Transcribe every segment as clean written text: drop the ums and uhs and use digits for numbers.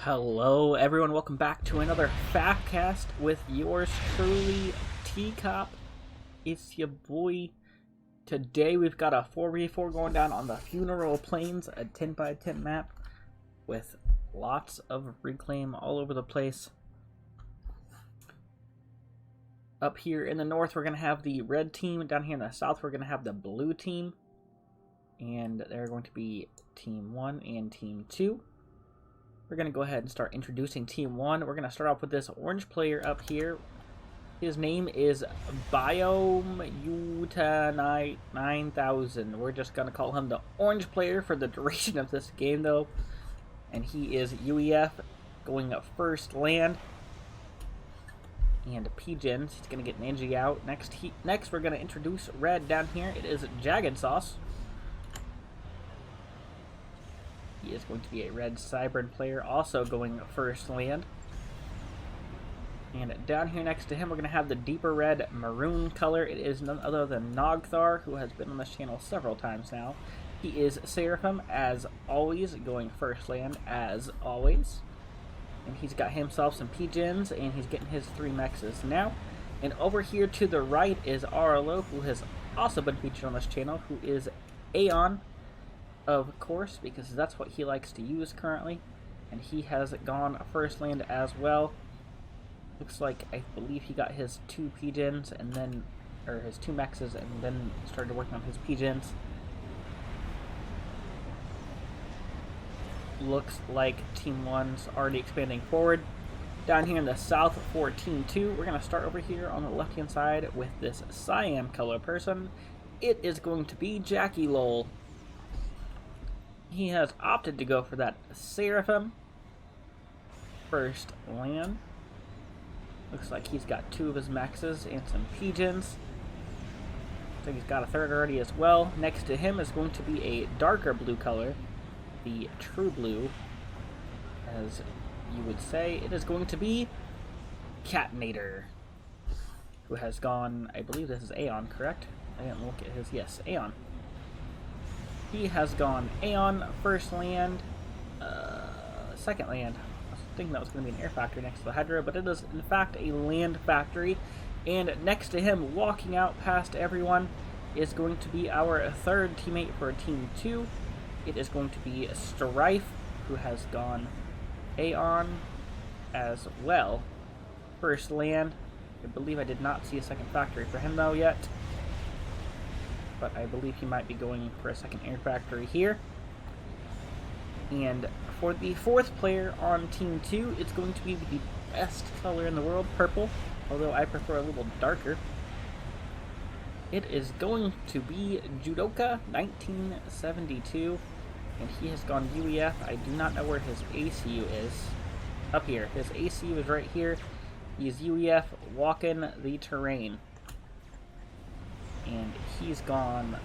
Hello everyone, welcome back to another FAF cast with yours truly, Teacup. It's your boy. Today we've got a 4v4 going down on the Funeral Plains, a 10x10 map with lots of reclaim all over the place. Up here in the north we're going to have the red team, down here in the south we're going to have the blue team. And they're going to be Team 1 and Team 2. We're going to go ahead and start introducing Team 1. We're going to start off with this orange player up here. His name is Biome Utah 9000. We're just going to call him the orange player for the duration of this game, though. And he is UEF, going up first land. And Pigeons. He's going to get Ninja out. Next, we're going to introduce red down here. It is Jagged Sauce. He is going to be a red Cybern player, also going first land. And down here next to him, we're going to have the deeper red maroon color. It is none other than Nogthar, who has been on this channel several times now. He is Seraphim, as always, going first land, as always. And he's got himself some Pigeons, and he's getting his 3 mexes now. And over here to the right is Arlo, who has also been featured on this channel, who is Aeon. Of course, because that's what he likes to use currently, and he has gone first land as well. Looks like, I believe he got his 2 Pigeons and then, or his 2 mexes, and then started working on his Pigeons. Looks like Team 1's already expanding forward. Down here in the south for Team 2, we're going to start over here on the left hand side with this cyan color person. It is going to be Jackie Lowell. He has opted to go for that Seraphim first land. Looks like he's got 2 of his mexes and some Pigeons. So he's got a 3rd already as well. Next to him is going to be a darker blue color, the true blue, as you would say. It is going to be Catnator, who has gone, I believe this is Aeon, correct? I didn't look at his, yes, Aeon. He has gone Aeon, first land, second land. I was thinking that was going to be an air factory next to the Hydra, but it is in fact a land factory. And next to him, walking out past everyone, is going to be our 3rd teammate for Team 2. It is going to be Strife, who has gone Aeon as well. First land. I believe I did not see a second factory for him though yet. But I believe he might be going for a second air factory here. And for the 4th player on Team 2, it's going to be the best color in the world, purple, although I prefer a little darker. It is going to be Judoka 1972, and he has gone UEF. I do not know where his ACU is. Up here. His ACU is right here. He is UEF, walking the terrain. And he's gone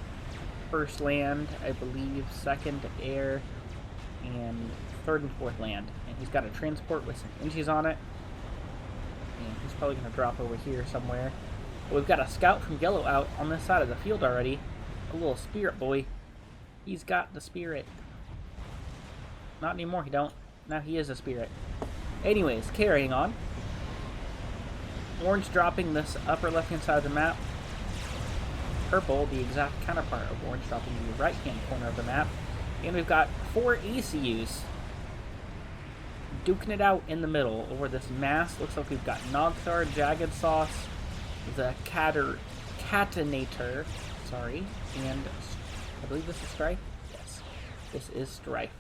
first land, I believe, 2nd air, and 3rd and 4th land. And he's got a transport with some inches on it. And he's probably going to drop over here somewhere. But we've got a scout from yellow out on this side of the field already. A little spirit boy. He's got the spirit. Not anymore, he don't. Now he is a spirit. Anyways, carrying on. Orange dropping this upper left-hand side of the map. Purple, the exact counterpart of orange, dropping the right-hand corner of the map. And we've got 4 ECUs duking it out in the middle over this mass. Looks like we've got Nogthar, Jagged Sauce, the Catinator, sorry, and I believe this is Strife? Yes, this is Strife.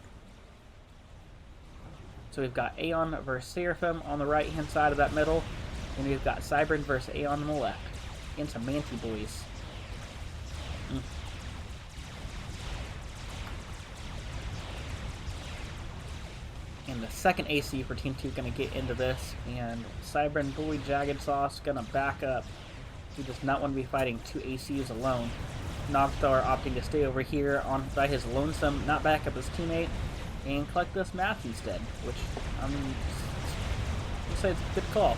So we've got Aeon versus Seraphim on the right-hand side of that middle, and we've got Cybern versus Aeon on the left, and some Manti boys. And the second AC for Team 2 is going to get into this, and Cybern Boy Jagged Sauce going to back up. He does not want to be fighting 2 ACs alone. Nogthar opting to stay over here on by his lonesome, not back up his teammate, and collect this math instead, which I'll say it's a good call.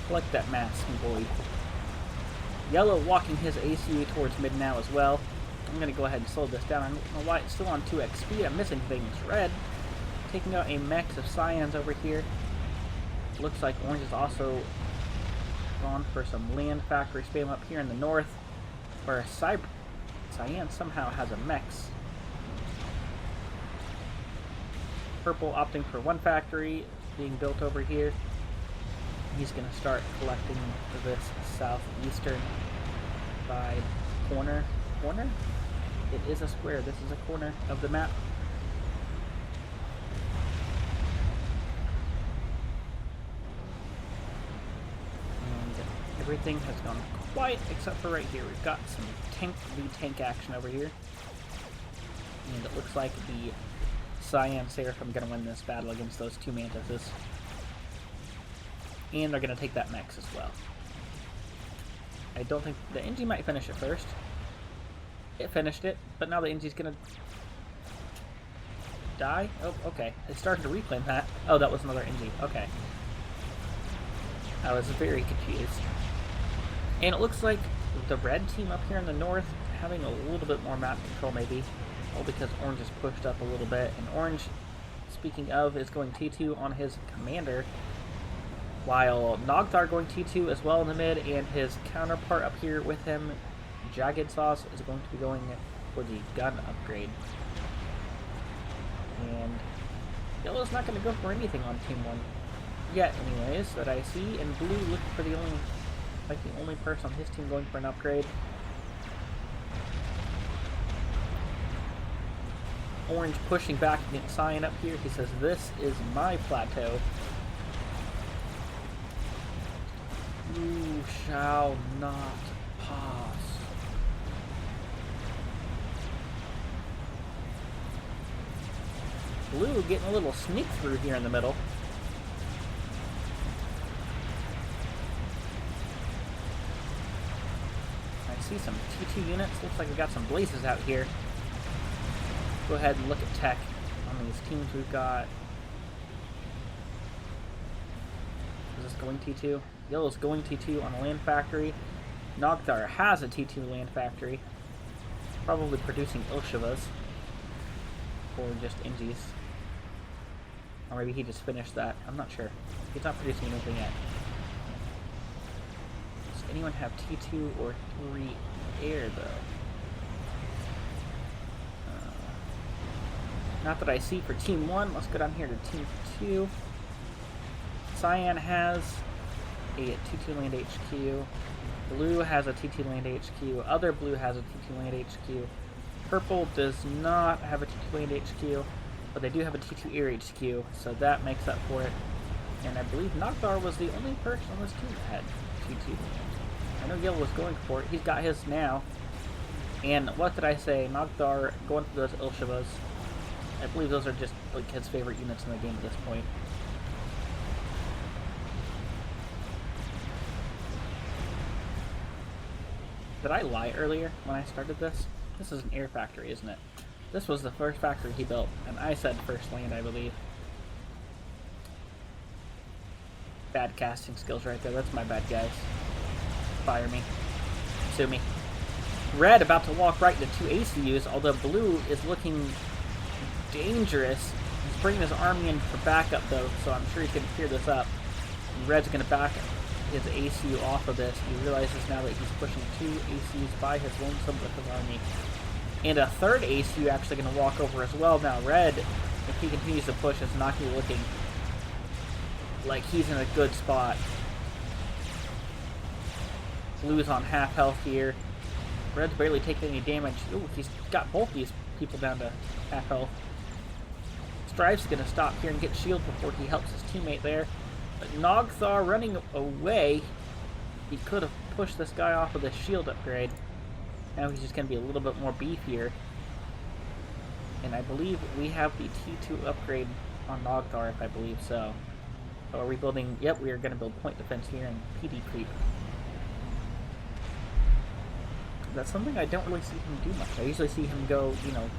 Collect that mask, boy. Yellow walking his ACU towards mid now as well. I'm going to go ahead and slow this down. I don't know why it's still on 2x speed. I'm missing things. Red taking out a mix of cyans over here. Looks like orange is also gone for some land factory spam up here in the north, where cyan somehow has a mix. Purple opting for one factory being built over here. He's going to start collecting this southeastern side corner. It is a square. This is a corner of the map. And everything has gone quiet except for right here. We've got some tank v tank action over here. And it looks like the Cyan Seraphim going to win this battle against those two Mantises. And they're going to take that mech as well. I don't think... the Engie might finish it first. It finished it, but now the Engie's going to die? Oh, okay. It started to reclaim that. Oh, that was another Engie. Okay. I was very confused. And it looks like the red team up here in the north having a little bit more map control maybe. Oh, because orange is pushed up a little bit. And orange, speaking of, is going T2 on his commander, while Nogthar going T2 as well in the mid, and his counterpart up here with him, Jagged Sauce, is going to be going for the gun upgrade. And yellow's not going to go for anything on Team 1 yet, anyways, that I see. And blue looking for the only person on his team going for an upgrade. Orange pushing back against Cyan up here. He says, "This is my plateau. You shall not pass." Blue getting a little sneak through here in the middle. I see some T2 units. Looks like we got some blazes out here. Go ahead and look at tech on these teams we've got. Is this going T2? Yellow's going T2 on a land factory. Nogthar has a T2 land factory. Probably producing Ilshivas. Or just Engies. Or maybe he just finished that. I'm not sure. He's not producing anything yet. Does anyone have T2 or 3 air, though? Not that I see for Team 1. Let's go down here to Team 2. Cyan has a T2 land HQ. Blue has a T2 land HQ. Other blue has a T2 land HQ. Purple does not have a T2 land HQ, but they do have a T2 air HQ, so that makes up for it. And I believe Nogthar was the only person on this team that had T2 land. I know Yellow was going for it. He's got his now. And what did I say? Nogthar going for those Ilshivas. I believe those are just like his favorite units in the game at this point. Did I lie earlier when I started this? This is an air factory, isn't it? This was the first factory he built, and I said first land, I believe. Bad casting skills right there. That's my bad, guys. Fire me. Sue me. Red about to walk right into 2 ACUs, although blue is looking dangerous. He's bringing his army in for backup, though, so I'm sure he's going to clear this up. And Red's going to back his ACU off of this. He realizes now that he's pushing 2 ACUs by his lonesome with his army. And a third ACU actually going to walk over as well. Now Red, if he continues to push, is not going to be looking like he's in a good spot. Blue's on half health here. Red's barely taking any damage. Ooh, he's got both these people down to half health. Strive's going to stop here and get shield before he helps his teammate there. But Nogthar running away. He could have pushed this guy off with a shield upgrade. Now he's just going to be a little bit more beefier. And I believe we have the T2 upgrade on Nogthar, if I believe so. So are we building... Yep, we are going to build point defense here and PD creep. That's something I don't really see him do much. I usually see him go, you know,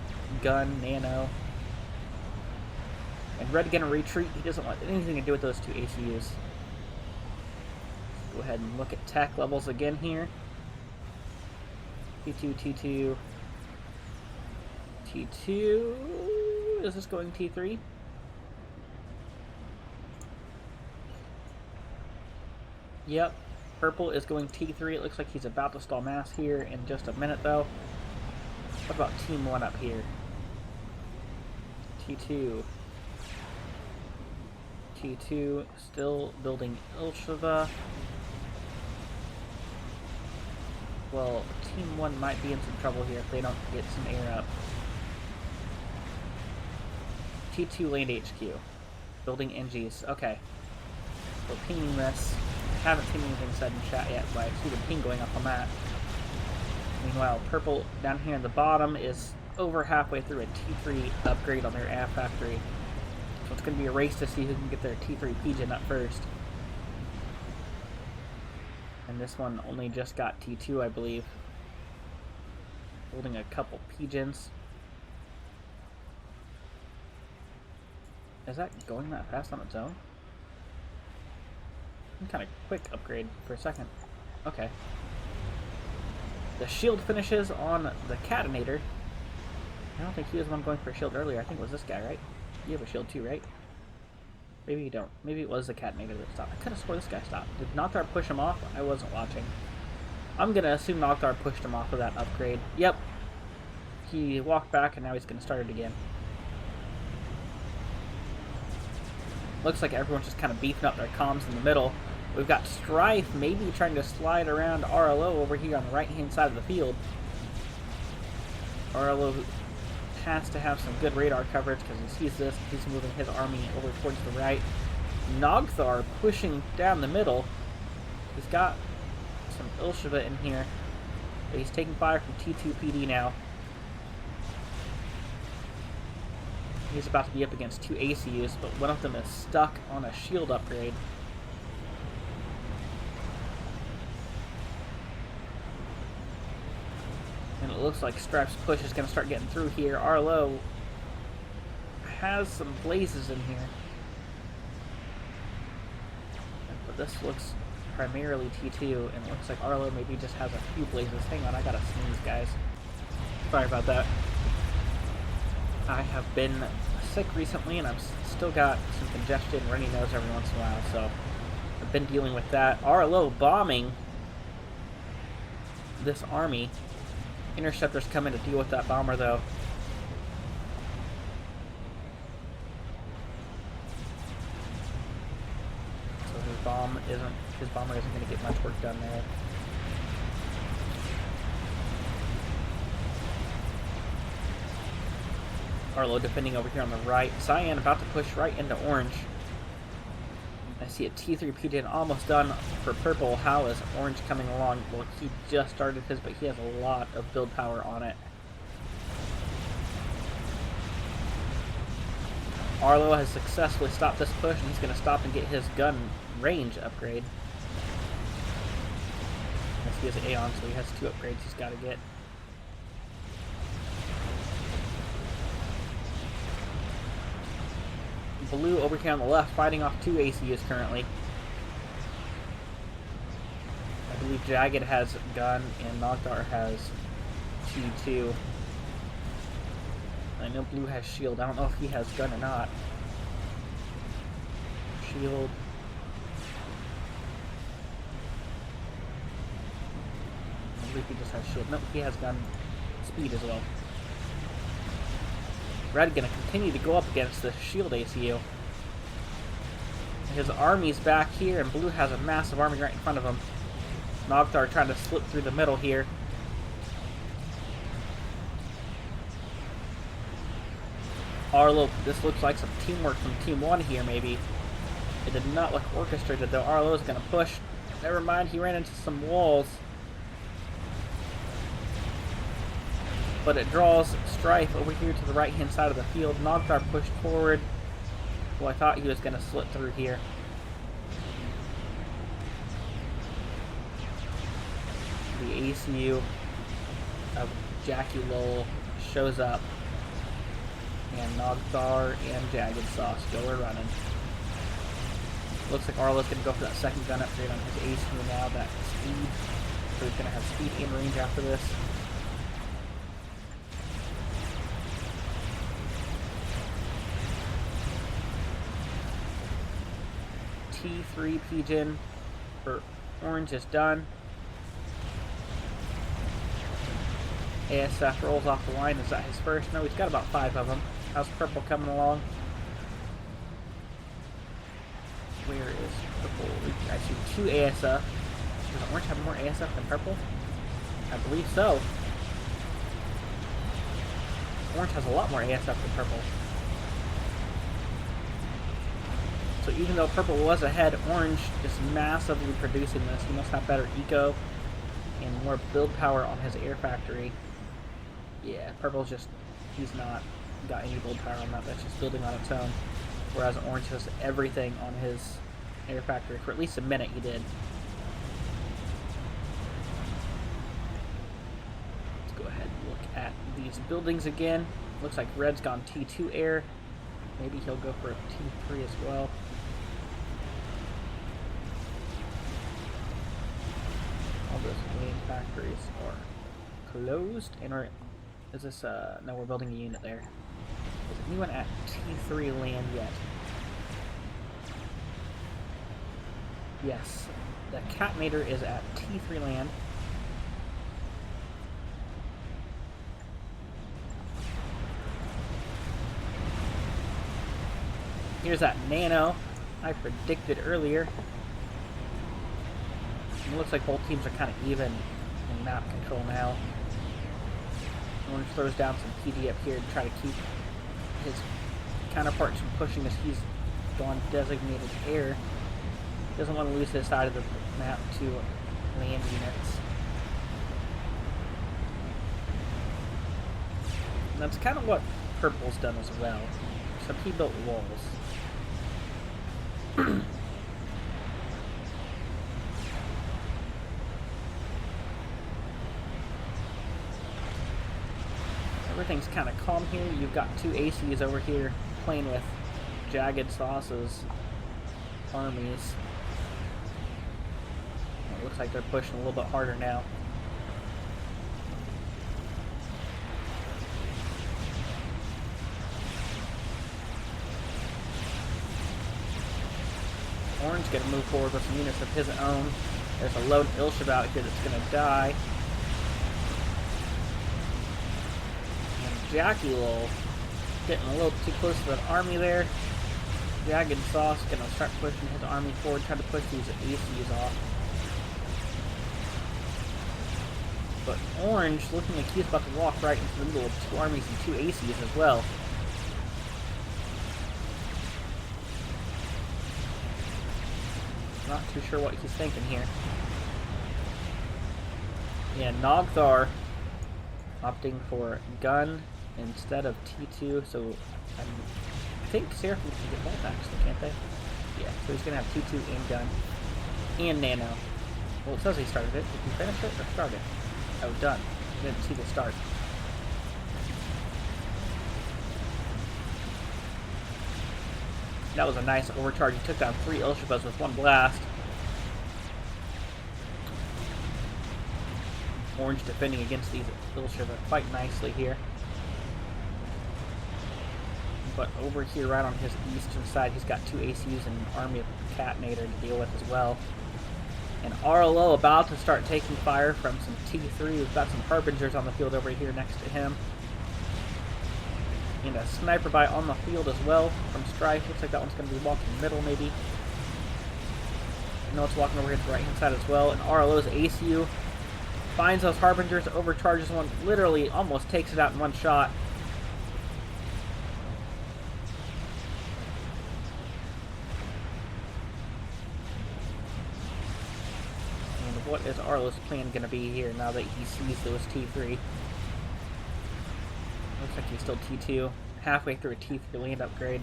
gun, nano. And Red going to retreat. He doesn't want anything to do with those 2 ACUs. Go ahead and look at tech levels again here. T2, T2. T2. Is this going T3? Yep. Purple is going T3. It looks like he's about to stall mass here in just a minute, though. What about Team 1 up here? T2. T2 still building Ilshava. Well, Team 1 might be in some trouble here if they don't get some air up. T2 land HQ. Building NGs. Okay. We're pinging this. Haven't seen anything said in chat yet, but I see the ping going up on that. Meanwhile, purple down here in the bottom is over halfway through a T3 upgrade on their FAF factory. So it's going to be a race to see who can get their T3 Pigeon up first. And this one only just got T2, I believe. Holding a couple Pigeons. Is that going that fast on its own? Kind of quick upgrade for a second. Okay. The shield finishes on the Catinator. I don't think he was the one going for a shield earlier. I think it was this guy, right? You have a shield too, right? Maybe you don't. Maybe it was the Catinator that stopped. I could have swore this guy stopped. Did Noctar push him off? I wasn't watching. I'm going to assume Noctar pushed him off of that upgrade. Yep. He walked back and now he's going to start it again. Looks like everyone's just kind of beefing up their comms in the middle. We've got Strife maybe trying to slide around RLO over here on the right-hand side of the field. RLO has to have some good radar coverage because he sees this. He's moving his army over towards the right. Nogthar pushing down the middle. He's got some Ilshava in here. But he's taking fire from T2 PD now. He's about to be up against two ACUs, but one of them is stuck on a shield upgrade. And it looks like Stripes' push is going to start getting through here. Arlo has some blazes in here. But this looks primarily T2, and it looks like Arlo maybe just has a few blazes. Hang on, I gotta sneeze, guys. Sorry about that. I have been sick recently, and I've still got some congestion, runny nose every once in a while, so I've been dealing with that. Arlo bombing this army. Interceptors come in to deal with that bomber, though. So his bomber isn't going to get much work done there. Arlo defending over here on the right. Cyan about to push right into orange. I see a T3 P10 almost done for purple. How is orange coming along? Well, he just started his, but he has a lot of build power on it. Arlo has successfully stopped this push, and he's going to stop and get his gun range upgrade. Yes, he has an Aeon, so he has two upgrades he's got to get. Blue over here on the left, fighting off two ACUs currently. I believe Jagged has gun and Nogthar has T2. I know Blue has shield. I don't know if he has gun or not. Shield. I believe he just has shield. Nope, he has gun. Speed as well. Red going to continue to go up against the shield ACU. His army's back here, and Blue has a massive army right in front of him. Nogthar trying to slip through the middle here. Arlo, this looks like some teamwork from Team 1 here, maybe. It did not look orchestrated, though. Arlo is going to push. Never mind, he ran into some walls. But it draws Strife over here to the right-hand side of the field. Nogthar pushed forward. Well, I thought he was going to slip through here. The ACU of Jackie Lowell shows up. And Nogthar and Jagged Sauce go running. Looks like Arlo's going to go for that second gun upgrade on his ACU now. That speed. So he's going to have speed and range after this. T3 Pigeon for orange is done. ASF rolls off the line. Is that his first? No, he's got about 5 of them. How's purple coming along? Where is purple? I see 2 ASF. Does orange have more ASF than purple? I believe so. Orange has a lot more ASF than purple. So even though purple was ahead, orange is massively producing this. He must have better eco and more build power on his air factory. Yeah, purple's just, he's not got any build power on that. That's just building on its own. Whereas orange has everything on his air factory. For at least a minute he did. Let's go ahead and look at these buildings again. Looks like red's gone T2 air. Maybe he'll go for a T3 as well. All those main factories are closed. And is this, no, we're building a unit there. Is anyone at T3 land yet? Yes. The Catnator is at T3 land. Here's that nano I predicted earlier. It looks like both teams are kind of even in map control now. Orange throws down some PD up here to try to keep his counterparts from pushing as he's gone designated air. Doesn't want to lose his side of the map to land units. And that's kind of what purple's done as well. Except he built walls. Everything's kind of calm here. You've got 2 ACs over here playing with Jagged Sauce's armies. It looks like they're pushing a little bit harder now. Orange going to move forward with some units of his own. There's a lone Ilshib out here that's going to die. And Jackie Lowell getting a little too close to that army there. Jagged Sauce going to start pushing his army forward, trying to push these ACs off. But Orange looking like he's about to walk right into the middle of 2 armies and 2 ACs as well. Not too sure what he's thinking here. Yeah, Nogthar opting for gun instead of T2, so I think Seraphim can get both actually, can't they? Yeah, so he's going to have T2 and gun and nano. Well, it says he started it. Did he finish it or start it? Oh, done. I didn't see the start. That was a nice overcharge. He took down 3 Ilshibas with 1 blast. Orange defending against these Ilshibas quite nicely here. But over here, right on his eastern side, he's got 2 ACs and an army of Catnator to deal with as well. And RLO about to start taking fire from some T3. We've got some Harbingers on the field over here next to him. And a sniper bite on the field as well from Strife. Looks like that one's going to be walking middle, maybe. No, it's walking over here to the right-hand side as well. And RLO's ACU finds those Harbingers, overcharges one, literally almost takes it out in 1 shot. And what is RLO's plan going to be here now that he sees those T3? Looks like he's still T2, halfway through a T3 land upgrade.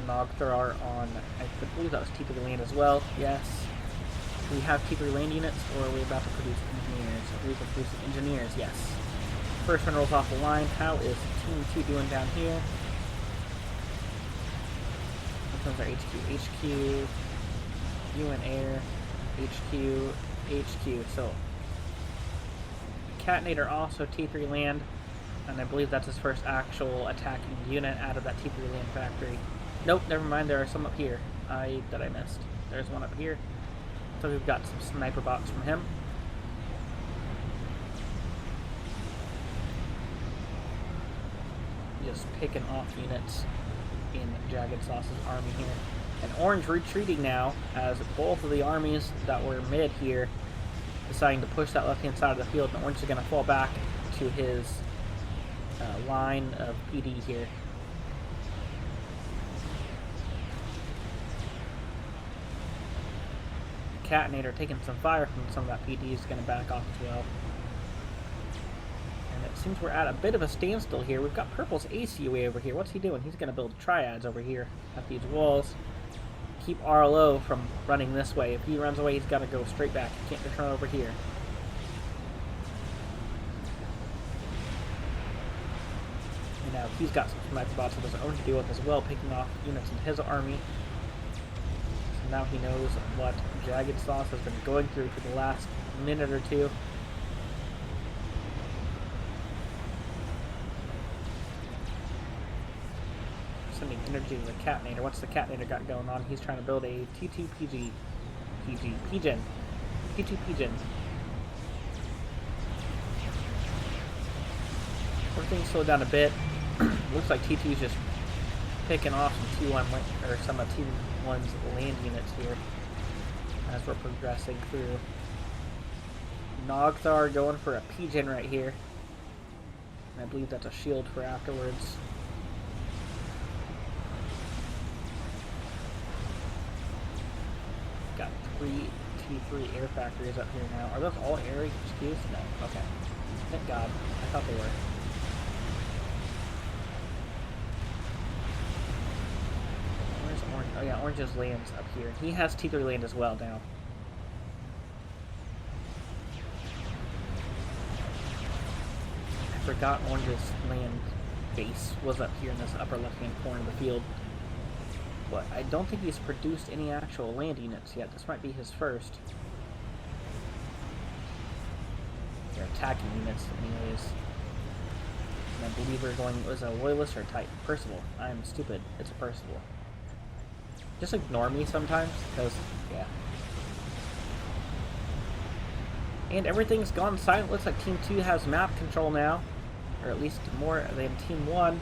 Nogthar on, I believe that was T3 land as well, yes. Do we have T3 land units, or are we about to produce engineers? I believe we're producing engineers, yes. First one rolls off the line. How is Team 2 doing down here? Which one's our HQ? HQ, UN Air, HQ, HQ. So, Catnator also T3 land. And I believe that's his first actual attacking unit out of that T3 land factory. Nope, never mind, there are some up here that I missed. There's one up here. So we've got some sniper bots from him. Just picking off units in Jagged Sauce's army here. And Orange retreating now, as both of the armies that were mid here deciding to push that left-hand side of the field, and Orange is going to fall back to his line of PD here. Catinator taking some fire from some of that PD is going to back off as well. And it seems we're at a bit of a standstill here. We've got Purple's ACUA over here. What's he doing? He's going to build triads over here at these walls. Keep RLO from running this way. If he runs away, he's got to go straight back. He can't just run over here. And now he's got some sniper bots of his own to deal with as well, picking off units in his army. So now he knows what Jagged Sauce has been going through for the last minute or two. Sending energy to the Catinator. What's the Catinator got going on? He's trying to build a T2 Pigeon. T2 Pigeon. Everything's slowed down a bit. Looks like T2's just picking off some T1 or some of T1's land units here as we're progressing through. Nogthar going for a Pigeon right here. And I believe that's a shield for afterwards. Got 3 T3 air factories up here now. Are those all air HQs? No. Okay. Thank God. I thought they were. Where's Orange? Oh yeah, Orange's land's up here. He has T3 land as well now. I forgot Orange's land base was up here in this upper left-hand corner of the field. But I don't think he's produced any actual land units yet. This might be his first. They're attacking units anyways. And I believe we're going, was it a Loyalist or a Titan? Percival. I'm stupid. It's a Percival. Just ignore me sometimes, because, yeah. And everything's gone silent. Looks like Team 2 has map control now. Or at least more than Team 1.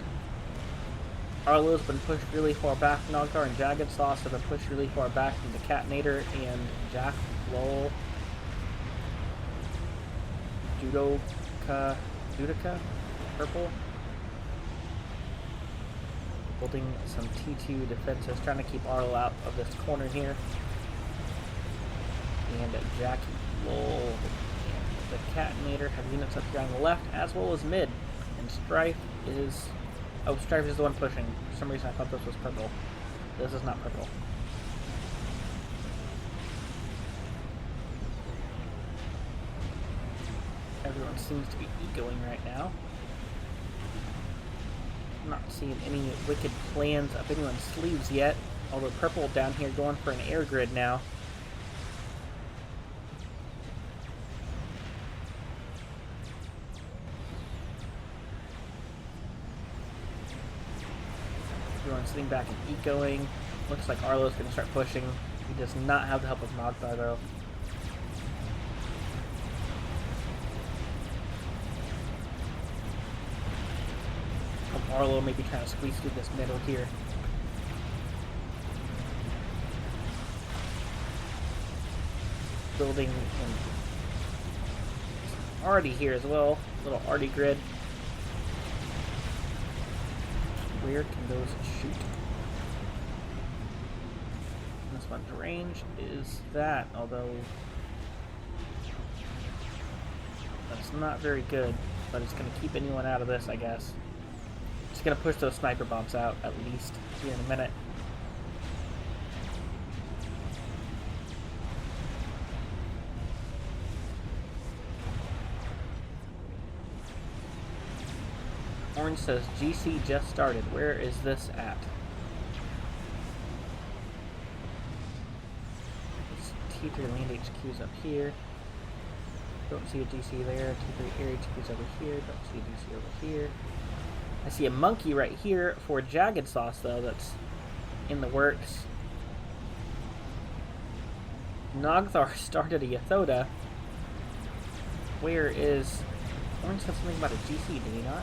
Arlo's been pushed really far back. Nogthar and Jagged Sauce have been pushed really far back from the Catinator and Jack Lowell. Judica? Purple? Building some T2 defenses, trying to keep Arlo out of this corner here. And Jack Lowell and the Catinator have units up here on the left, as well as mid. And Strife is... Oh, Strife is the one pushing. For some reason I thought this was purple. This is not purple. Everyone seems to be egoing right now. I'm not seeing any wicked plans up anyone's sleeves yet. Although purple down here going for an air grid now. Everyone's sitting back and ecoing. Looks like Arlo's going to start pushing. He does not have the help of Nogthar though. Arlo maybe trying to squeeze through this middle here. Building an Arty here as well. Little Arty grid. Where can those shoot? This one's range is that, although that's not very good, but it's going to keep anyone out of this, I guess. It's going to push those sniper bombs out, at least, here in a minute. Orange says GC just started. Where is this at? This T3 land HQ's up here. Don't see a GC there. T3 area T3's over here. Don't see a GC over here. I see a monkey right here for Jagged Sauce, though, that's in the works. Nogthar started a Yathoda. Where is... Orange said something about a GC, did he not?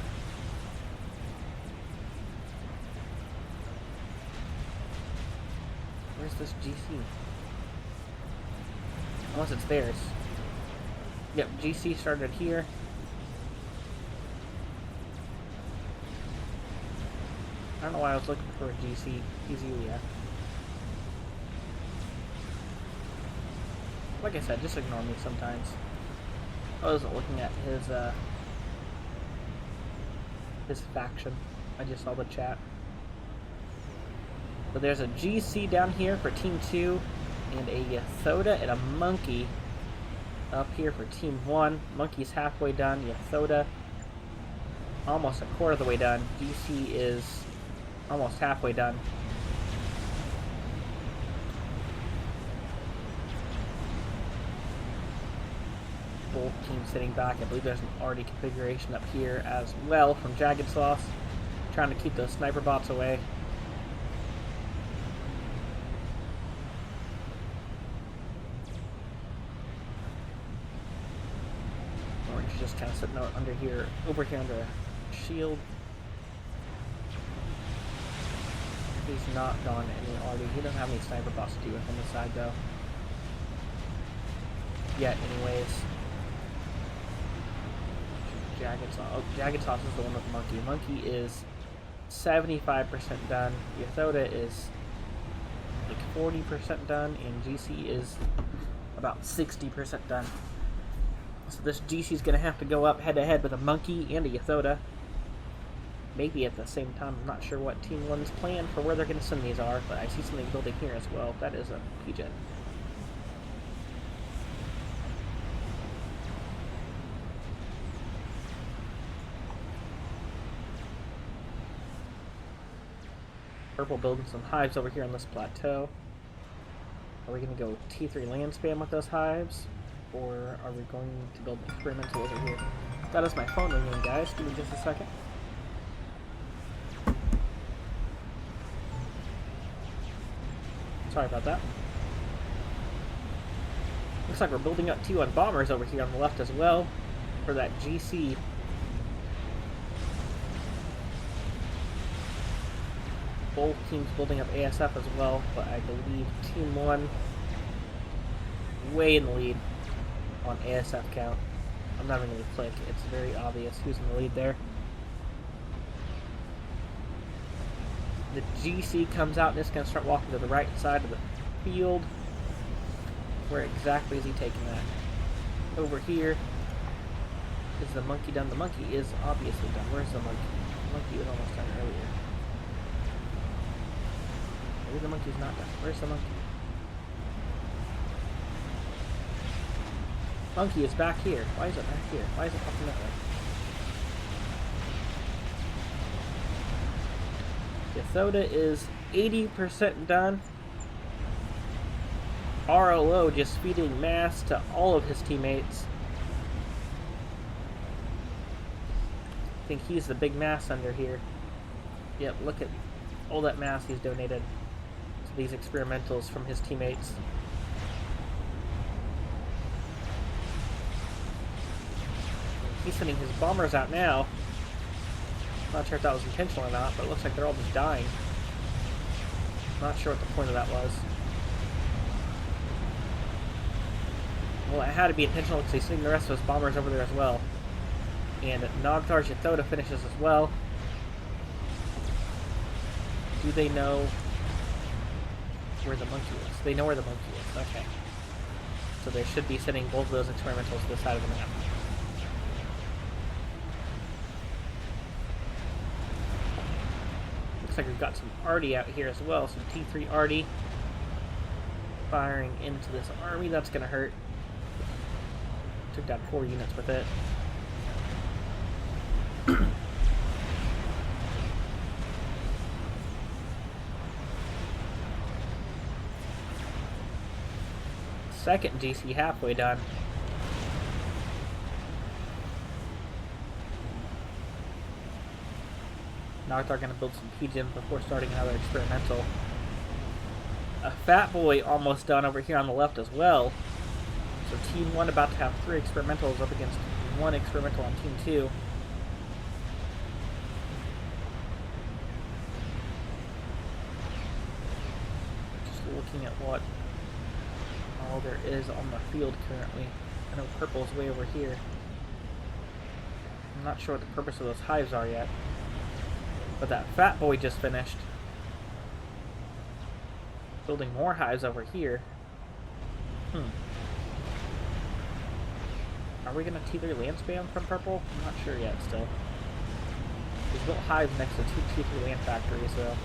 Where's this GC? Unless it's theirs. Yep, GC started here. I don't know why I was looking for a GC. He's Yulia. Like I said, just ignore me sometimes. I wasn't looking at his faction. I just saw the chat. But there's a GC down here for Team 2, and a Yathoda and a Monkey up here for Team 1. Monkey's halfway done. Yathoda almost a quarter of the way done. GC is almost halfway done. Both teams sitting back. I believe there's an already configuration up here as well from Jagged Sauce, trying to keep those sniper bots away. Orange just kind of sitting out under here, over here under a shield. He's not gone any already. He doesn't have any sniper bots to do with on the side though. Yet, anyways. Jagged Sauce. Oh, Jagged Sauce is the one with Monkey. Monkey is 75% done. Yathoda is like 40% done, and GC is about 60% done. So this GC is going to have to go up head-to-head with a Monkey and a Yathoda. Maybe at the same time. I'm not sure what Team 1's plan for where they're going to send these are, but I see something building here as well. That is a PJ. Purple building some hives over here on this plateau. Are we going to go T3 land spam with those hives? Or are we going to build experimental over here? That is my phone ringing, guys. Give me just a second. Sorry about that. Looks like we're building up T1 bombers over here on the left as well for that GC. Both teams building up ASF as well, but I believe Team 1 way in the lead on ASF count. I'm not even going to click. It's very obvious who's in the lead there. The GC comes out and it's going to start walking to the right side of the field. Where exactly is he taking that? Over here. Is the Monkey done? The Monkey is obviously done. Where's the Monkey? The Monkey was almost done earlier. Maybe the Monkey's not done. Where's the Monkey? Monkey is back here. Why is it back here? Why is it popping that way? Yathoda is 80% done. RLO just feeding mass to all of his teammates. I think he's the big mass under here. Yep, look at all that mass he's donated to these experimentals from his teammates. He's sending his bombers out now. Not sure if that was intentional or not, but it looks like they're all just dying. Not sure what the point of that was. Well, it had to be intentional because he's sending the rest of his bombers over there as well. And Nogthar's Yathoda finishes as well. Do they know where the Monkey is? They know where the Monkey is. Okay. So they should be sending both of those experimentals to the side of the map. Looks like we've got some arty out here as well. Some T3 arty firing into this army. That's going to hurt. Took down 4 units with it. Second GC halfway done. Noctar going to build some P-Gens before starting another experimental. A Fat Boy almost done over here on the left as well. So Team 1 about to have 3 experimentals up against 1 experimental on Team 2. Just looking at what all there is on the field currently. I know purple is way over here. I'm not sure what the purpose of those hives are yet. But that Fat Boy just finished building more hives over here. Are we going to T3 land spam from purple? I'm not sure yet still. He's built hives next to 2 T3 land factories though.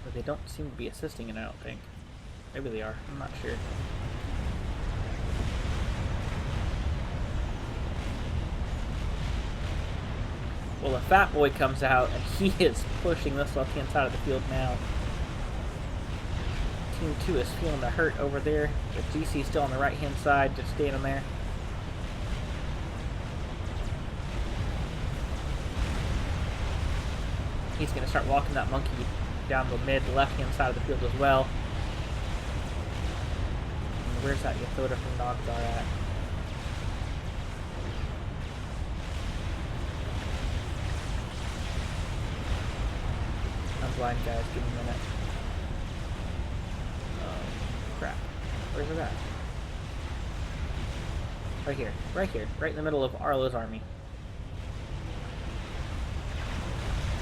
But they don't seem to be assisting in it, I don't think. Maybe they are, I'm not sure. Well, the Fat Boy comes out, and he is pushing this left-hand side of the field now. Team 2 is feeling the hurt over there. The GC still on the right-hand side, just standing there. He's going to start walking that monkey down the mid left-hand side of the field as well. And where's that Yathoda from Nogdar at? I'm blind, guys. Give me a minute. Oh, crap. Where's it at? Right here. Right here. Right in the middle of Arlo's army.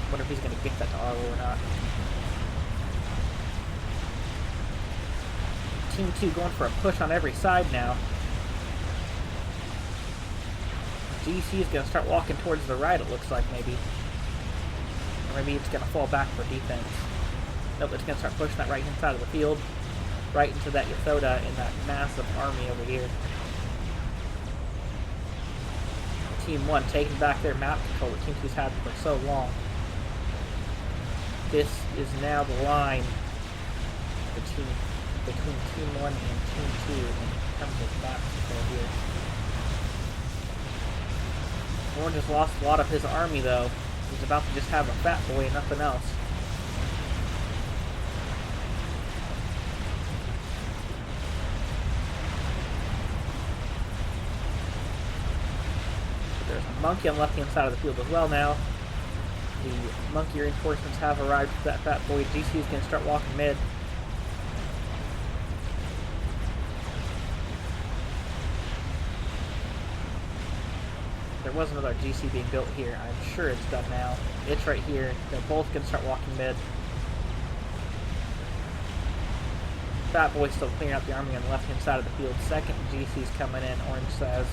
I wonder if he's going to get that to Arlo or not. Team 2 going for a push on every side now. GC is going to start walking towards the right, it looks like, maybe. Or maybe it's going to fall back for defense. Nope, it's going to start pushing that right-hand side of the field. Right into that Yathoda and that massive army over here. Team 1 taking back their map control that Team 2's had for so long. This is now the line between Team 1 and Team 2 in terms of map control here. Warren just lost a lot of his army, though. He's about to just have a Fat Boy and nothing else. But there's a monkey on the left-hand side of the field as well now. The monkey reinforcements have arrived for that Fat Boy. GC is going to start walking mid. There was another GC being built here. I'm sure it's done now. It's right here. They're both going to start walking mid. Fat Boy's still clearing out the army on the left-hand side of the field. Second GC's coming in, Orange says.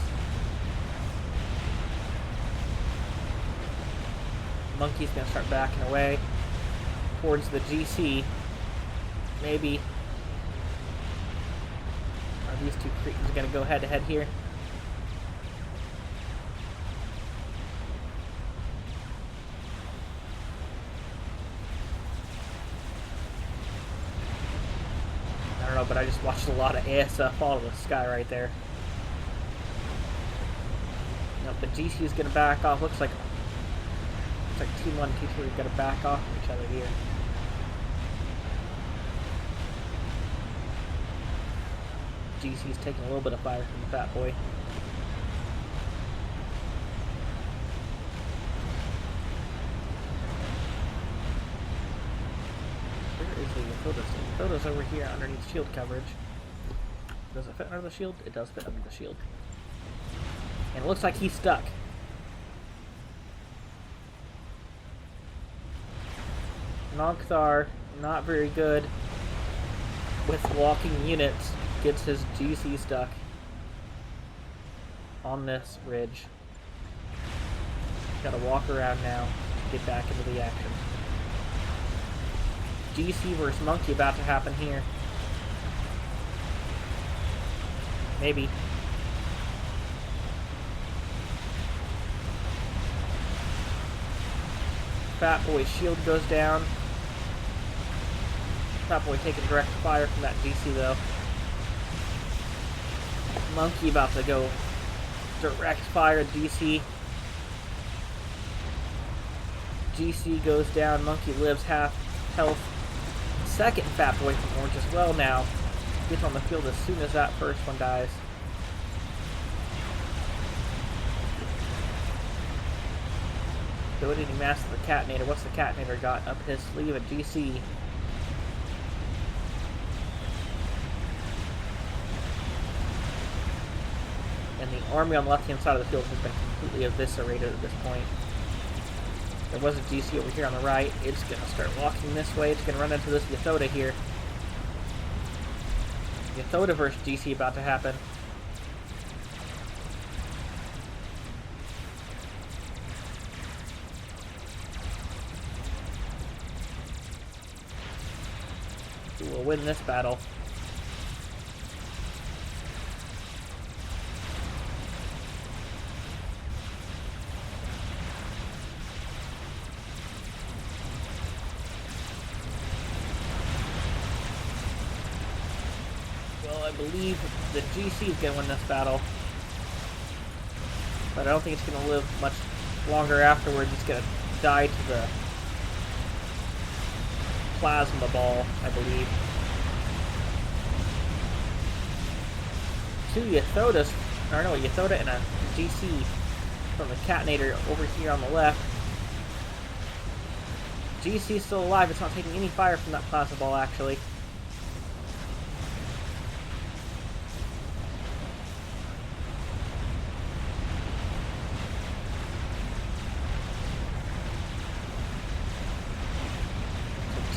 Monkey's going to start backing away towards the GC. Maybe. Are these two Cretans going to go head-to-head here? I don't know, but I just watched a lot of ASF fall to the sky right there. Nope, the GC is going to back off. Looks like Team 1 and Team 2 are going to back off from each other here. GC's taking a little bit of fire from the Fat Boy. Where is the Yathoda? Yathoda's over here underneath shield coverage. Does it fit under the shield? It does fit under the shield. And it looks like he's stuck. Nogthar, not very good with walking units, gets his GC stuck on this ridge. Gotta walk around now to get back into the action. GC versus Monkey about to happen here. Maybe. Fat Boy's shield goes down. Fat Boy taking direct fire from that GC though. Monkey about to go direct fire GC. GC goes down. Monkey lives, half health. Second FAF away from Orange as well now. Gets on the field as soon as that first one dies. Ability to master the Catinator. What's the Catinator got up his sleeve at GC? And the army on the left-hand side of the field has been completely eviscerated at this point. There was a GC over here on the right. It's going to start walking this way. It's going to run into this Yathoda here. Yathoda versus GC about to happen. Who will win this battle? I believe the GC is going to win this battle, but I don't think it's going to live much longer afterwards. It's going to die to the plasma ball, I believe. Two Yathodas, or no, Yathoda and a GC from the Catinator over here on the left. GC is still alive. It's not taking any fire from that plasma ball, actually.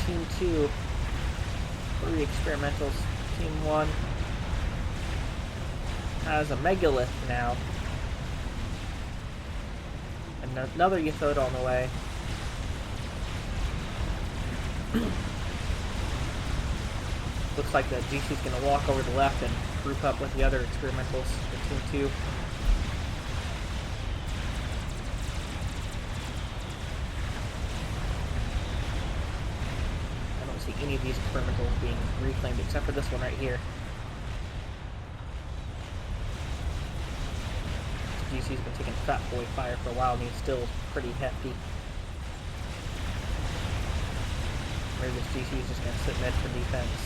Team 2, 3 experimentals. Team 1 has a megalith now. And another Yathoda on the way. Looks like the GC is going to walk over the left and group up with the other experimentals for Team 2. Any of these experimentals being reclaimed except for this one right here. GC's been taking Fat Boy fire for a while and he's still pretty hefty. Maybe this GC is just going to sit mid for defense.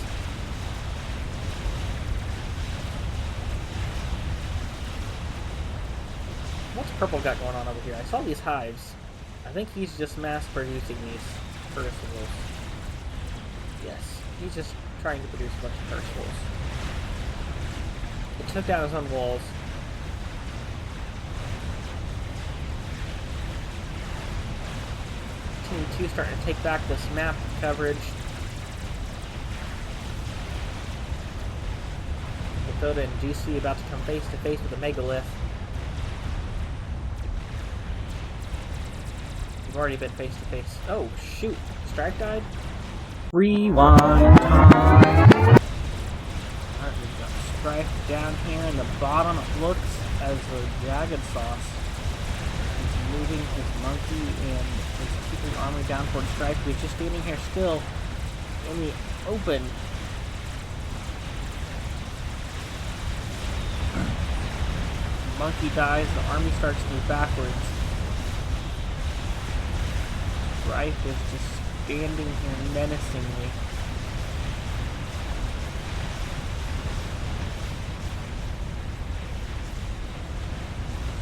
What's Purple got going on over here? I saw these hives. I think he's just mass producing these peripherals. Yes, he's just trying to produce a bunch of peripherals. He took down his own walls. Team 2 starting to take back this map coverage. Yathoda and GC about to come face to face with a megalith. We've already been face to face. Oh shoot! Strike died? Rewind time! Alright, we've got Strife down here in the bottom. It looks as though Jagged Sauce is moving his monkey and is keeping army down towards Strife. He's just standing here still in the open. Monkey dies, the army starts to move backwards. Strife is just standing here menacingly.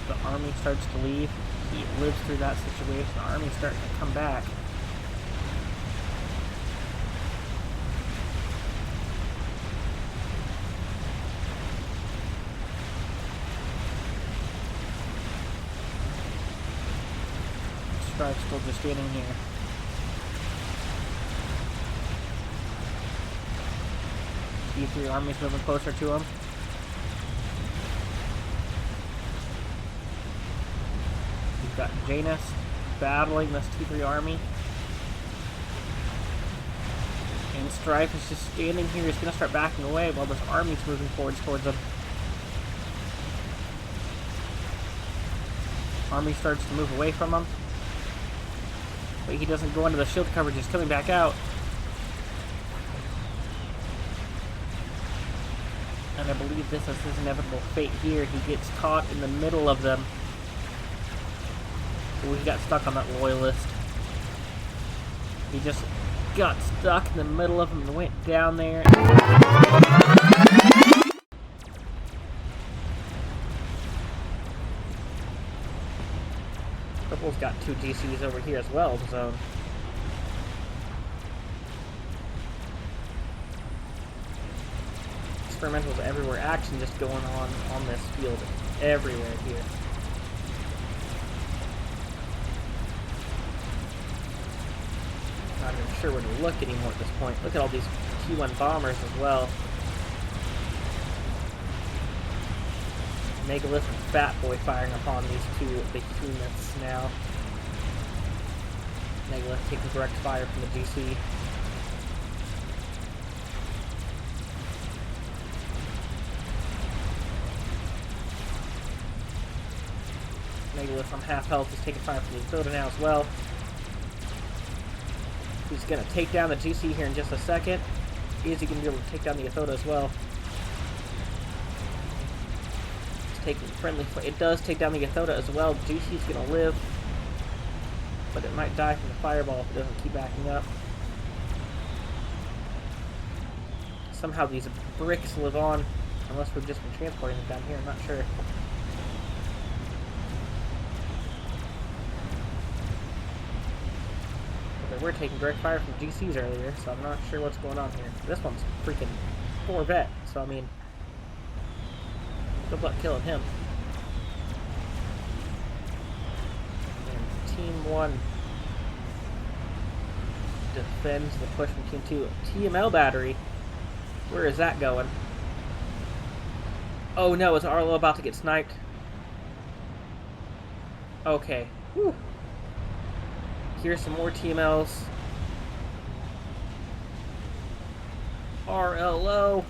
The army starts to leave. He lives through that situation. The army's starting to come back. Strike's still just standing here. E3 army's moving closer to him. We've got Janus battling this T3 army. And Strife is just standing here. He's going to start backing away while this army's moving forwards towards him. Army starts to move away from him. But he doesn't go into the shield coverage. He's coming back out. And I believe this is his inevitable fate here. He gets caught in the middle of them. Ooh, he got stuck on that loyalist. He just got stuck in the middle of them and went down there. Purple's got 2 GCs over here as well to zone. Experimentals everywhere. Action just going on this field everywhere here. Not even sure where to look anymore at this point. Look at all these T1 bombers as well. Megalith and Fat Boy firing upon these 2 behemoths now. Megalith taking direct fire from the GC. Megalith on half health is taking fire from the Soda now as well. He's going to take down the GC here in just a second. Is he going to be able to take down the Athoda as well? It's taking friendly. It does take down the Athoda as well. GC's going to live, but it might die from the fireball if it doesn't keep backing up. Somehow these bricks live on, unless we've just been transporting them down here. I'm not sure. We're taking direct fire from GCs earlier, so I'm not sure what's going on here. This one's freaking Corvette, so I mean, good luck killing him. And Team 1 defends the push from Team 2. TML battery, where is that going? Oh no, is Arlo about to get sniped? Okay. Whew. Here's some more TMLs. RLO.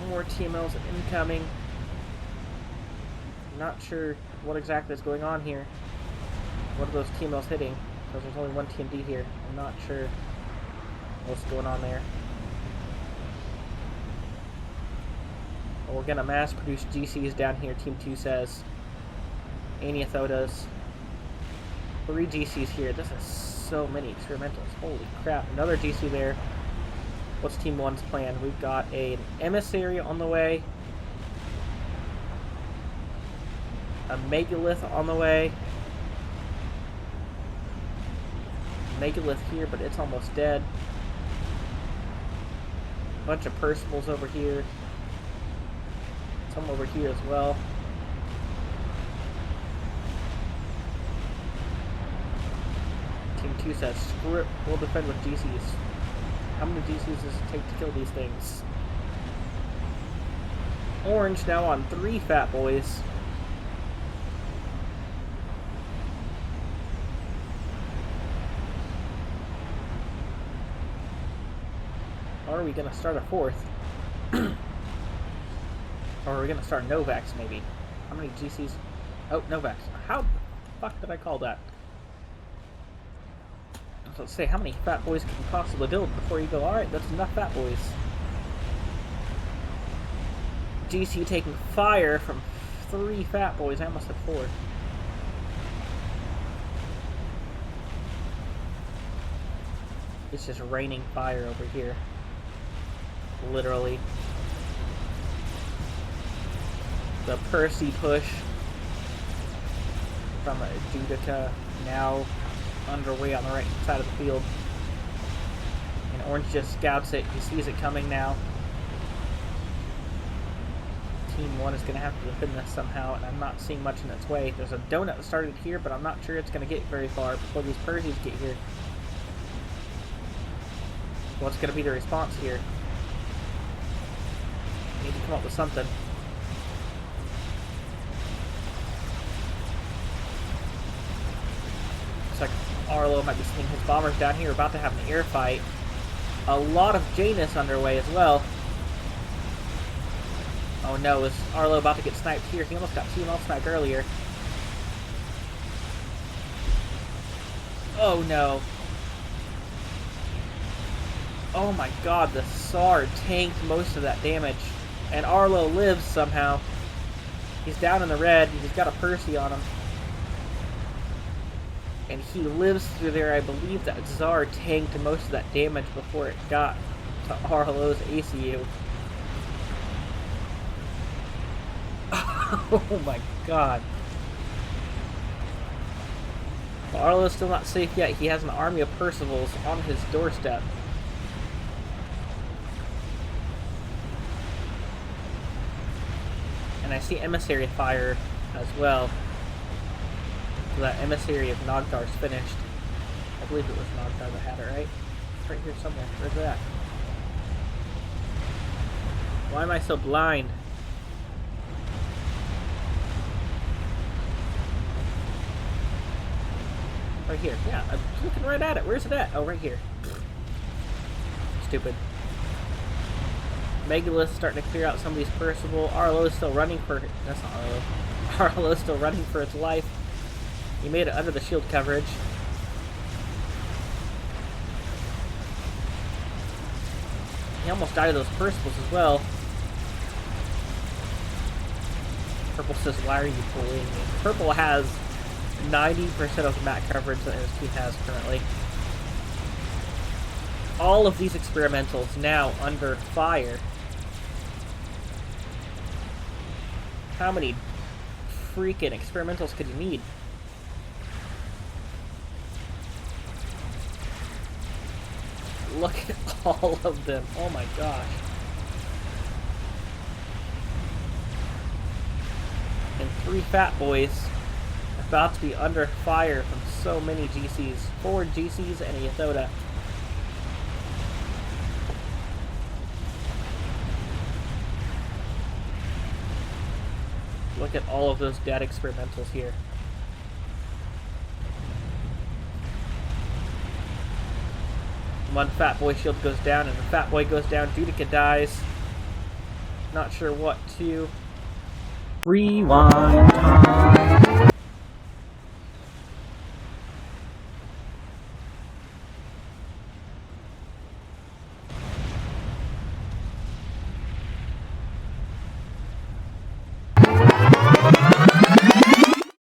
More TMLs incoming. Not sure what exactly is going on here. What are those TMLs hitting? Because there's only one TMD here. I'm not sure what's going on there. We're gonna mass produce GCs down here, Team 2 says. Aniathodas. 3 GCs here. This is so many experimentals. Holy crap. Another GC there. What's Team 1's plan? We've got an emissary on the way. A Megalith on the way. Megalith here, but it's almost dead. Bunch of Percivals over here. Some over here as well. Team 2 says, screw it, we'll defend with GCs. How many GCs does it take to kill these things? Orange now on 3 Fat Boys. Are we gonna start a 4th? Or are we gonna start Novax, maybe? How many GCs? Oh, Novax. How the fuck did I call that? Let's say, how many Fat Boys can you possibly build before you go, alright, that's enough Fat Boys. GC taking fire from 3 Fat Boys. I almost said 4. It's just raining fire over here. Literally. The Percy push from Judica now underway on the right side of the field. And Orange just scouts it. He sees it coming now. Team 1 is going to have to defend this somehow, and I'm not seeing much in its way. There's a donut that started here, but I'm not sure it's going to get very far before these Persies get here. What's going to be the response here? We need to come up with something. Looks like Arlo might be sending his bombers down here. We're about to have an air fight. A lot of Janus underway as well. Oh no, is Arlo about to get sniped here? He almost got TML sniped earlier. Oh no. Oh my god, the SAR tanked most of that damage. And Arlo lives somehow. He's down in the red. He's got a Percy on him. And he lives through there. I believe that Tsar tanked most of that damage before it got to Arlo's ACU. Oh my god. Well, Arlo's still not safe yet. He has an army of Percivals on his doorstep. And I see Emissary Fire as well. So that Emissary of Nogdar's finished. I believe it was Nogdar that had it, right? It's right here somewhere. Where's it at? Why am I so blind? Right here. Yeah, I'm looking right at it. Where's it at? Oh, right here. Stupid. Megalith is starting to clear out some of these Percival. Arlo is still running for... That's not Arlo. Arlo is still running for its life. He made it under the shield coverage. He almost died of those Percivals as well. Purple says, why are you bullying me? Purple has 90% of the map coverage that his team has currently. All of these experimentals now under fire. How many freaking experimentals could you need? Look at all of them. Oh my gosh. And 3 fat boys about to be under fire from so many GCs. 4 GCs and a Yathoda. Look at all of those dead experimentals here. One fat boy shield goes down, and the fat boy goes down. Judica dies. Not sure what to. Rewind time.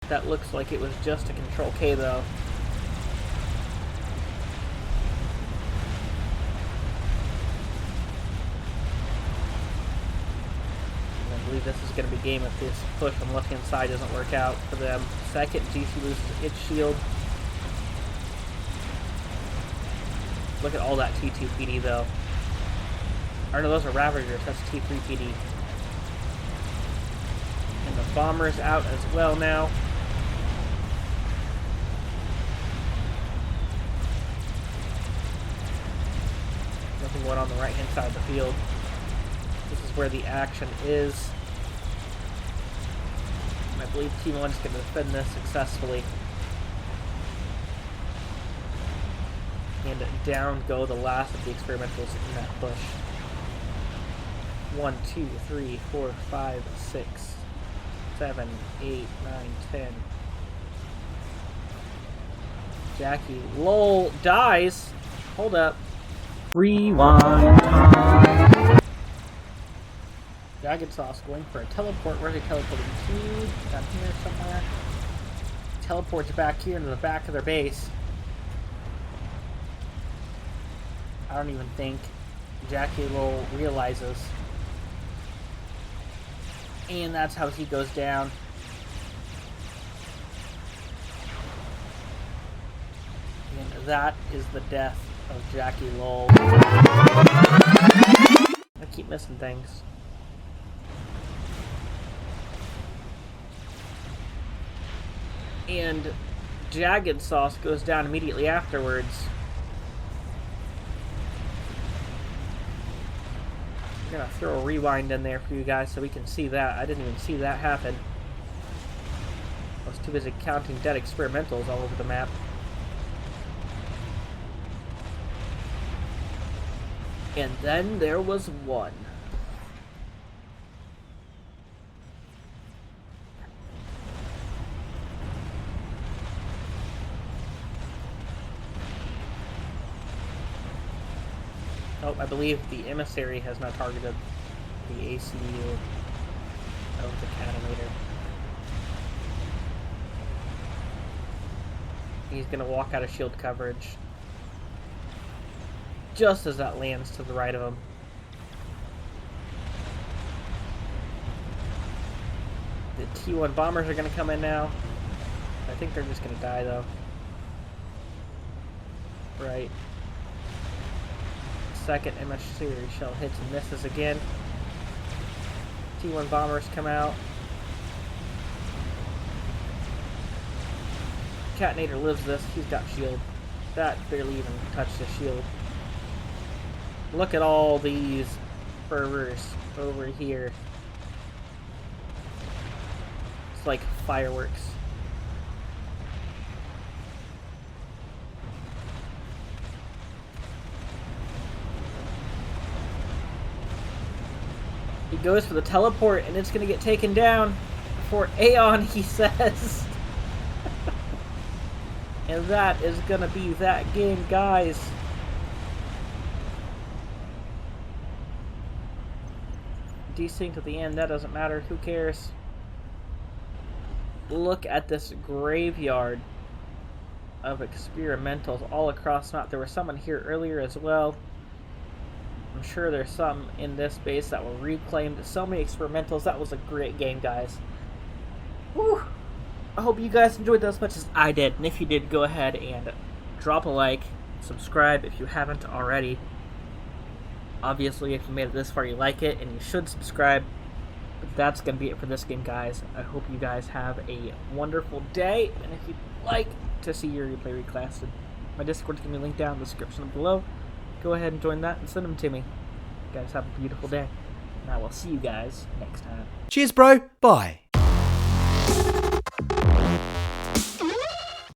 That looks like it was just a Control K though. I believe this is going to be game if this push on the left hand side doesn't work out for them. Second, GC loses its shield. Look at all that T2 PD though. Or no, those are Ravagers, that's T3 PD. And the Bomber's out as well now. Nothing going on the right hand side of the field. This is where the action is. And I believe Team 1 is going to defend this successfully. And down go the last of the experimentals in that push. 1, 2, 3, 4, 5, 6, 7, 8, 9, 10. Jackie Lol dies. Hold up. Rewind time. Jagged Sauce going for a teleport. Where's he teleporting to? Down here somewhere. Teleports back here into the back of their base. I don't even think Jackie Lowell realizes. And that's how he goes down. And that is the death of Jackie Lowell. I keep missing things. And Jagged Sauce goes down immediately afterwards. I'm gonna throw a rewind in there for you guys so we can see that. I didn't even see that happen. I was too busy counting dead experimentals all over the map. And then there was one. Oh, I believe the Emissary has now targeted the ACU of the Catonator. He's going to walk out of shield coverage just as that lands to the right of him. The T1 bombers are going to come in now. I think they're just going to die, though. Right. Second MH2 shell hits and misses again. T1 bombers come out. Catinator lives this. He's got shield. That barely even touched the shield. Look at all these fervors over here. It's like fireworks. He goes for the teleport and it's going to get taken down for Aeon, he says. And that is going to be that game, guys. Desync at the end, that doesn't matter. Who cares? Look at this graveyard of experimentals all across the map. There was someone here earlier as well. I'm sure there's some in this base that were reclaimed. So many experimentals. That was a great game, guys. Woo! I hope you guys enjoyed that as much as I did. And if you did, go ahead and drop a like. Subscribe if you haven't already. Obviously, if you made it this far, you like it, and you should subscribe. But that's going to be it for this game, guys. I hope you guys have a wonderful day. And if you'd like to see your replay reclassed, my Discord is going to be linked down in the description below. Go ahead and join that and send them to me. You guys have a beautiful day. And I will see you guys next time. Cheers, bro. Bye.